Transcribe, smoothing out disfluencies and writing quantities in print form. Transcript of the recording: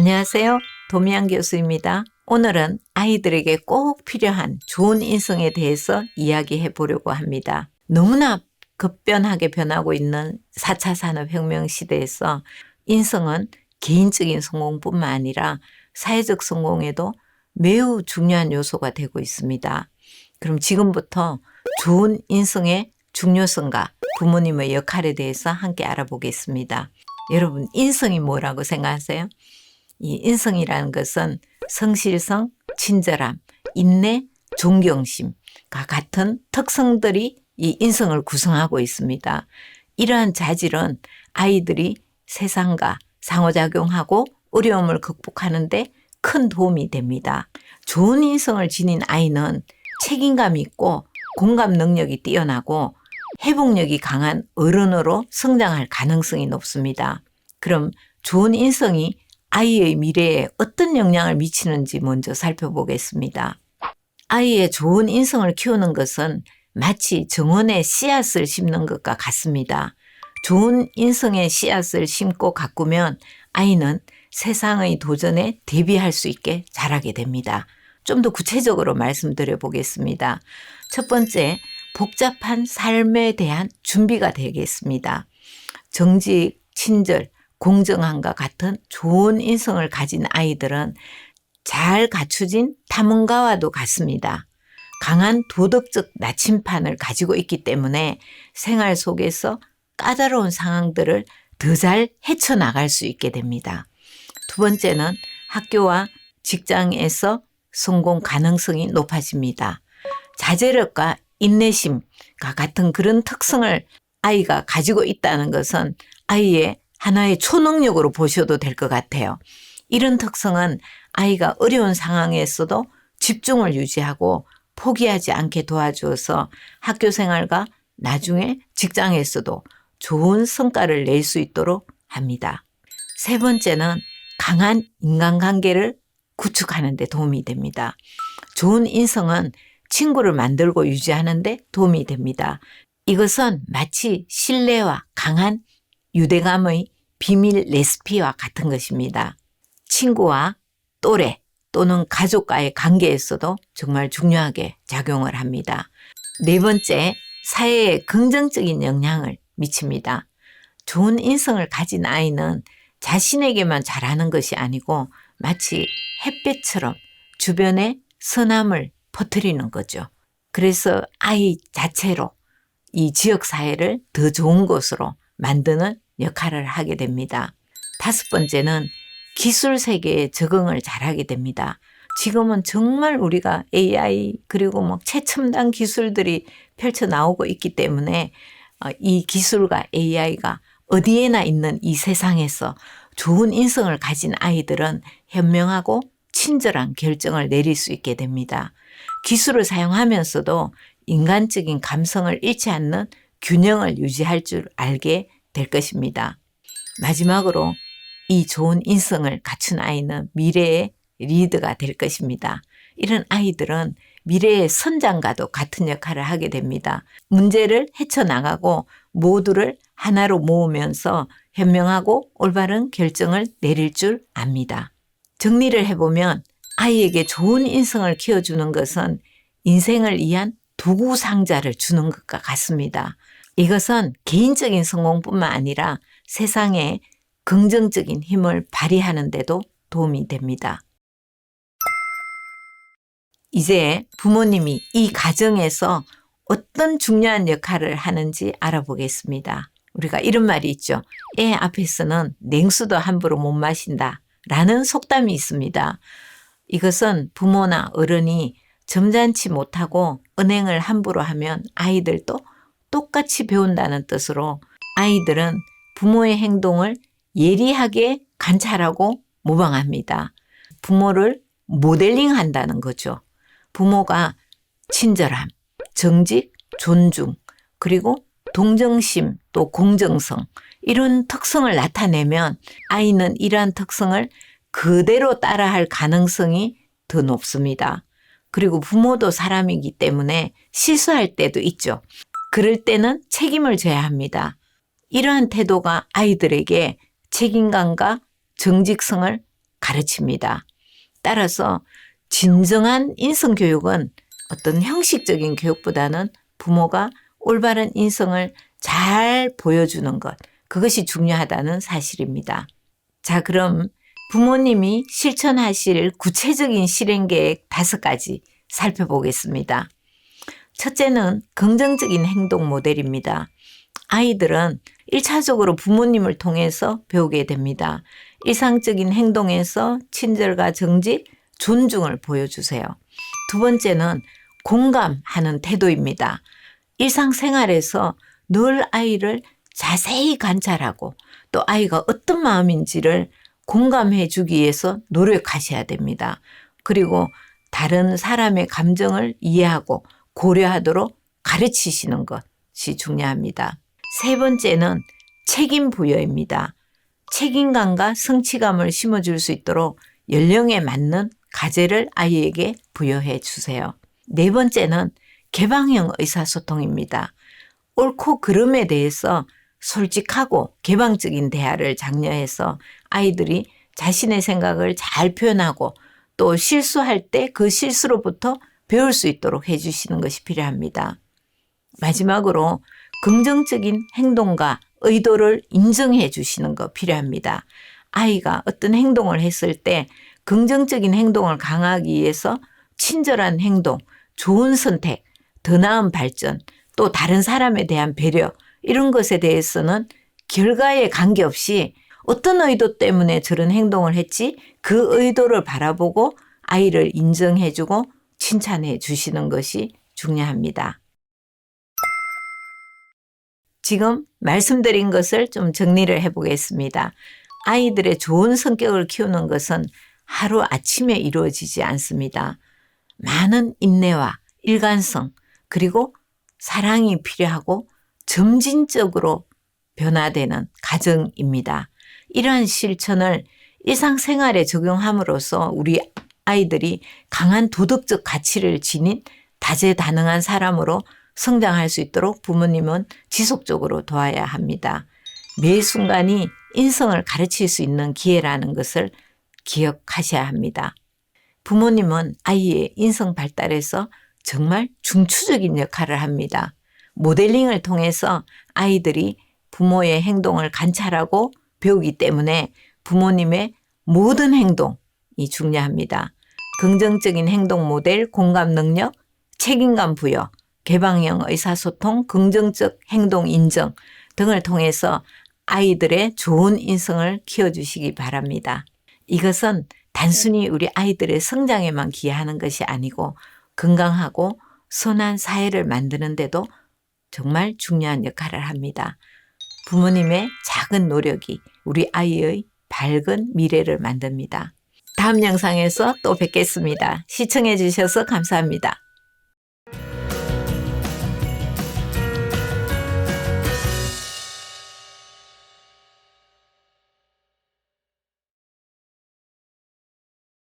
안녕하세요. 도미안 교수입니다. 오늘은 아이들에게 꼭 필요한 좋은 인성에 대해서 이야기해 보려고 합니다. 너무나 급변하게 변하고 있는 4차 산업혁명 시대에서 인성은 개인적인 성공뿐만 아니라 사회적 성공에도 매우 중요한 요소가 되고 있습니다. 그럼 지금부터 좋은 인성의 중요성과 부모님의 역할에 대해서 함께 알아보겠습니다. 여러분, 인성이 뭐라고 생각하세요? 이 인성이라는 것은 성실성, 친절함, 인내, 존경심과 같은 특성들이 이 인성을 구성하고 있습니다. 이러한 자질은 아이들이 세상과 상호작용하고 어려움을 극복하는 데 큰 도움이 됩니다. 좋은 인성을 지닌 아이는 책임감 있고 공감 능력이 뛰어나고 회복력이 강한 어른으로 성장할 가능성이 높습니다. 그럼 좋은 인성이 아이의 미래에 어떤 영향을 미치는지 먼저 살펴보겠습니다. 아이의 좋은 인성을 키우는 것은 마치 정원에 씨앗을 심는 것과 같습니다. 좋은 인성의 씨앗을 심고 가꾸면 아이는 세상의 도전에 대비할 수 있게 자라게 됩니다. 좀 더 구체적으로 말씀드려 보겠습니다. 첫 번째, 복잡한 삶에 대한 준비가 되겠습니다. 정직, 친절, 공정함과 같은 좋은 인성을 가진 아이들은 잘 갖춰진 탐험가와도 같습니다. 강한 도덕적 나침판을 가지고 있기 때문에 생활 속에서 까다로운 상황들을 더 잘 헤쳐나갈 수 있게 됩니다. 두 번째는 학교와 직장에서 성공 가능성이 높아집니다. 자제력과 인내심과 같은 그런 특성을 아이가 가지고 있다는 것은 아이의 하나의 초능력으로 보셔도 될 것 같아요. 이런 특성은 아이가 어려운 상황에서도 집중을 유지하고 포기하지 않게 도와주어서 학교 생활과 나중에 직장에서도 좋은 성과를 낼 수 있도록 합니다. 세 번째는 강한 인간관계를 구축하는 데 도움이 됩니다. 좋은 인성은 친구를 만들고 유지하는 데 도움이 됩니다. 이것은 마치 신뢰와 강한 유대감의 비밀 레시피와 같은 것입니다. 친구와 또래 또는 가족과의 관계에서도 정말 중요하게 작용을 합니다. 네 번째, 사회에 긍정적인 영향을 미칩니다. 좋은 인성을 가진 아이는 자신에게만 잘하는 것이 아니고 마치 햇빛처럼 주변에 선함을 퍼뜨리는 거죠. 그래서 아이 자체로 이 지역사회를 더 좋은 곳으로 만드는 역할을 하게 됩니다. 다섯 번째는 기술 세계에 적응을 잘하게 됩니다. 지금은 정말 우리가 AI 그리고 최첨단 기술들이 펼쳐 나오고 있기 때문에 이 기술과 AI가 어디에나 있는 이 세상에서 좋은 인성을 가진 아이들은 현명하고 친절한 결정을 내릴 수 있게 됩니다. 기술을 사용하면서도 인간적인 감성을 잃지 않는 균형을 유지할 줄 알게 될 것입니다. 마지막으로 이 좋은 인성을 갖춘 아이는 미래의 리더가 될 것입니다. 이런 아이들은 미래의 선장과도 같은 역할을 하게 됩니다. 문제를 헤쳐나가고 모두를 하나로 모으면서 현명하고 올바른 결정을 내릴 줄 압니다. 정리를 해보면 아이에게 좋은 인성을 키워주는 것은 인생을 위한 도구 상자를 주는 것과 같습니다. 이것은 개인적인 성공뿐만 아니라 세상에 긍정적인 힘을 발휘하는 데도 도움이 됩니다. 이제 부모님이 이 가정에서 어떤 중요한 역할을 하는지 알아보겠습니다. 우리가 이런 말이 있죠. 애 앞에서는 냉수도 함부로 못 마신다 라는 속담이 있습니다. 이것은 부모나 어른이 점잖지 못하고 은행을 함부로 하면 아이들도 똑같이 배운다는 뜻으로 아이들은 부모의 행동을 예리하게 관찰하고 모방합니다. 부모를 모델링한다는 거죠. 부모가 친절함, 정직, 존중, 그리고 동정심 또 공정성 이런 특성을 나타내면 아이는 이러한 특성을 그대로 따라할 가능성이 더 높습니다. 그리고 부모도 사람이기 때문에 실수할 때도 있죠. 그럴 때는 책임을 져야 합니다. 이러한 태도가 아이들에게 책임감과 정직성을 가르칩니다. 따라서 진정한 인성교육은 어떤 형식적인 교육보다는 부모가 올바른 인성을 잘 보여주는 것, 그것이 중요하다는 사실입니다. 자, 그럼 부모님이 실천하실 구체적인 실행계획 5가지 살펴보겠습니다. 첫째는 긍정적인 행동 모델입니다. 아이들은 1차적으로 부모님을 통해서 배우게 됩니다. 일상적인 행동에서 친절과 정직, 존중을 보여주세요. 두 번째는 공감하는 태도입니다. 일상생활에서 늘 아이를 자세히 관찰하고 또 아이가 어떤 마음인지를 공감해 주기 위해서 노력하셔야 됩니다. 그리고 다른 사람의 감정을 이해하고 고려하도록 가르치시는 것이 중요합니다. 세 번째는 책임 부여입니다. 책임감과 성취감을 심어줄 수 있도록 연령에 맞는 과제를 아이에게 부여해 주세요. 네 번째는 개방형 의사소통입니다. 옳고 그름에 대해서 솔직하고 개방적인 대화를 장려해서 아이들이 자신의 생각을 잘 표현하고 또 실수할 때 그 실수로부터 배울 수 있도록 해주시는 것이 필요합니다. 마지막으로 긍정적인 행동과 의도를 인정해 주시는 것 필요합니다. 아이가 어떤 행동을 했을 때 긍정적인 행동을 강화하기 위해서 친절한 행동, 좋은 선택, 더 나은 발전, 또 다른 사람에 대한 배려, 이런 것에 대해서는 결과에 관계없이 어떤 의도 때문에 저런 행동을 했지 그 의도를 바라보고 아이를 인정해주고 칭찬해 주시는 것이 중요합니다. 지금 말씀드린 것을 좀 정리를 해보겠습니다. 아이들의 좋은 성격을 키우는 것은 하루아침에 이루어지지 않습니다. 많은 인내와 일관성 그리고 사랑이 필요하고 점진적으로 변화되는 과정입니다. 이러한 실천을 일상생활에 적용함으로써 우리 아이들이 강한 도덕적 가치를 지닌 다재다능한 사람으로 성장할 수 있도록 부모님은 지속적으로 도와야 합니다. 매 순간이 인성을 가르칠 수 있는 기회라는 것을 기억하셔야 합니다. 부모님은 아이의 인성 발달에서 정말 중추적인 역할을 합니다. 모델링을 통해서 아이들이 부모의 행동을 관찰하고 배우기 때문에 부모님의 모든 행동이 중요합니다. 긍정적인 행동 모델, 공감 능력, 책임감 부여, 개방형 의사소통, 긍정적 행동 인정 등을 통해서 아이들의 좋은 인성을 키워주시기 바랍니다. 이것은 단순히 우리 아이들의 성장에만 기여하는 것이 아니고 건강하고 선한 사회를 만드는 데도 정말 중요한 역할을 합니다. 부모님의 작은 노력이 우리 아이의 밝은 미래를 만듭니다. 다음 영상에서 또 뵙겠습니다. 시청해 주셔서 감사합니다.